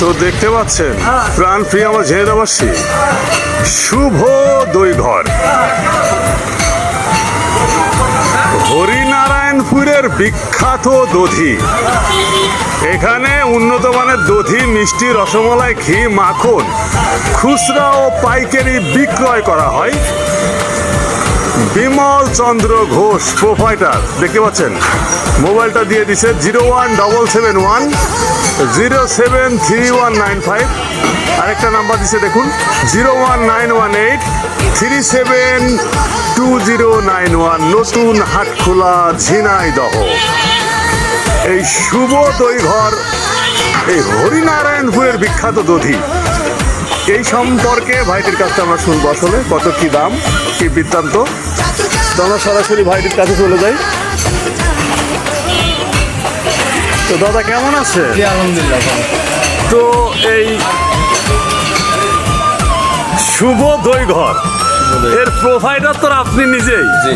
তো দেখতে পাচ্ছেন প্রাণ প্রিয় আমার ঝিনাইদহবাসী, শুভ দই ঘর হরিনারায়ণপুরের বিখ্যাত দধি। এখানে উন্নত মানের দধি, মিষ্টি, রসমালাই, ঘি, মাখন খুচরা ও পাইকারি বিক্রয় করা হয়। বিমল চন্দ্র ঘোষ প্রোপাইটার, দেখতে পাচ্ছেন মোবাইলটা দিয়ে দিছে 017710739195। আরেকটা নাম্বার দিছে দেখুন 01918372091, নতুন হাটখোলা, ঝিনাইদহ। এই শুভ দই ঘর, এই হরিনারায়ণপুরের বিখ্যাত দধি, এই সম্পর্কে ভাইটির কাছে আমরা শুনবো আসলে কত কি দাম, কি বৃত্তান্ত। তো আমরা সরাসরি ভাইটির কাছে চলে যাই। তো দাদা কেমন আছে? আলহামদুলিল্লাহ। তো এই শুভ দই ঘর এর প্রোভাইডার তো আপনি নিজেই। জি।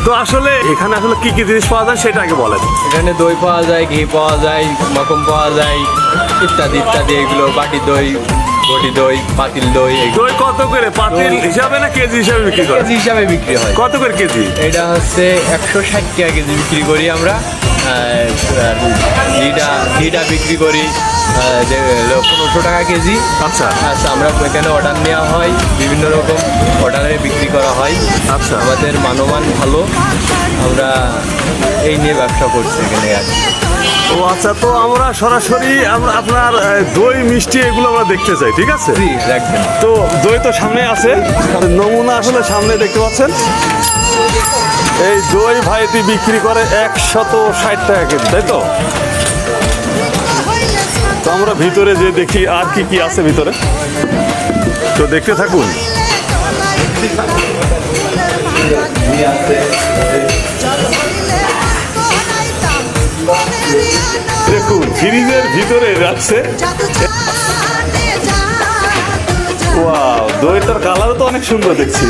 তো আসলে এখানে আসলে কি কি জিনিস পাওয়া যায় সেটা আগে বলেন। এখানে দই পাওয়া যায়, ঘি পাওয়া যায়, মাখন পাওয়া যায়, ইত্যাদি ইত্যাদি। এগুলো বাটি দই, বটি দই, পাতিল দই। দই কত করে পাতিল হিসাবে না কেজি হিসাবে বিক্রি করে? কেজি হিসাবে বিক্রি হয়। কত করে কেজি? এটা হচ্ছে 160 টাকা কেজি বিক্রি করি আমরা। ঘিটা বিক্রি করি 1500 টাকা কেজি। আচ্ছা আচ্ছা, আমরা এখানে অর্ডার নেওয়া হয়, বিভিন্ন রকম অর্ডারে বিক্রি করা হয়। আচ্ছা। আমাদের মানমান ভালো, আমরা এই নিয়ে ব্যবসা করছি এখানে আর কি। ও আচ্ছা, তো আমরা সরাসরি আমরা আপনার দই মিষ্টি এগুলো আমরা দেখতে চাই, ঠিক আছে? জি, রাখবেন। তো দই তো সামনে আছে, নমুনা আসলে সামনে দেখতে পাচ্ছেন। এই দই ভাইটি বিক্রি করে 160 টাকা কেজি, তাই তো? তো আমরা ভিতরে যে দেখি আর কি কি আছে ভিতরে, তো দেখতে থাকুন। দেখুন ফ্রিজের ভিতরে রাখছে। ওয়াও, দইটার কালার তো অনেক সুন্দর দেখছি।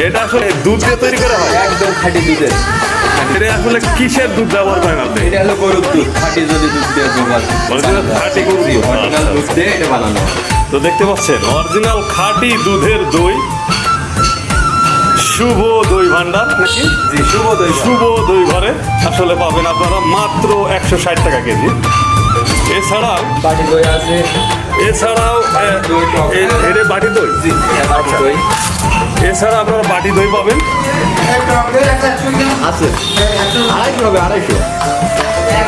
এটা আসলে দুধ দিয়ে তৈরি করা হয়? একদম খাঁটি দুধের। এটা আসলে কিসের দুধ ব্যবহার করেন আপনি? এটা হলো গরুর দুধ, খাঁটি যদি দুধ দিয়ে Original খাঁটি গরুর দুধ। অরিজিনাল দুধ দিয়ে এটা বানানো হয়। তো দেখতে পাচ্ছেন অরিজিনাল খাঁটি দুধের দই, শুভ দই ভান্ডার নাকি? জি, শুভ দই। শুভ দই ঘরে আসলে পাবেন আপনারা মাত্র 160 টাকা কেজি। এছাড়াও বাটি দই আছে। এছাড়াও এটা বাটি দই। জি, বাটি দই এছাড়া আপনারা বাটি দই পাবেন। আছে 250 হবে, 250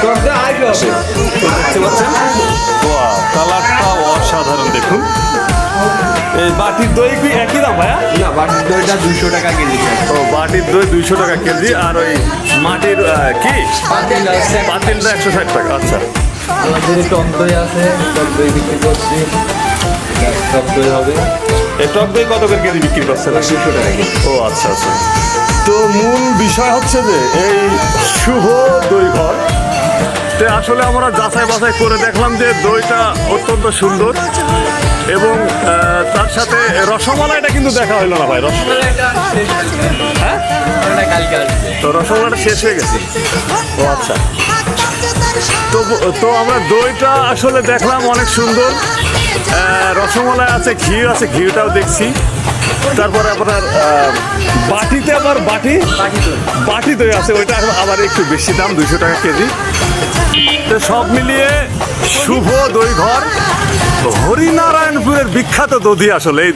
টক দই 250 হবে। দেখতে পাচ্ছেন ওয়াও, কালারটা অসাধারণ। দেখুন এই বাটির দই কি একই দাম ভাইয়া? না, বাটির দইটা 200 টাকা কেজি। ও বাটির দই 200 টাকা কেজি, আর ওই মাটির কি পাতিল আছে, পাতিলটা 160 টাকা। আচ্ছা, আমাদের টক দই আছে, টক দই বিক্রি করছি। টক দই হবে, এই টক দই কত করে কেজি বিক্রি করছেন? 200 টাকা কেজি। ও আচ্ছা আচ্ছা। তো মূল বিষয় হচ্ছে যে এই শুভ দই ঘর তে আসলে আমরা যাচাই বাছাই করে দেখলাম যে দইটা অত্যন্ত সুন্দর, এবং তার সাথে রসমালাইটা কিন্তু দেখা হইলো না ভাই। হ্যাঁ, কালকে আসবে। তো রসমালাইটা শেষ হয়ে গেছে। ও আচ্ছা। তো আমরা দইটা আসলে দেখলাম অনেক সুন্দর, রসমালাই আছে, ঘি আছে, ঘিটাও দেখছি। তারপরে আপনার বাটিতে আবার বাটি দই আছে, ওইটা আবার একটু বেশি দাম, 200 টাকা কেজি। তো সব মিলিয়ে শুভ দই ঘর হরিনারায়ণপুরের বিখ্যাত দধি আসলে এই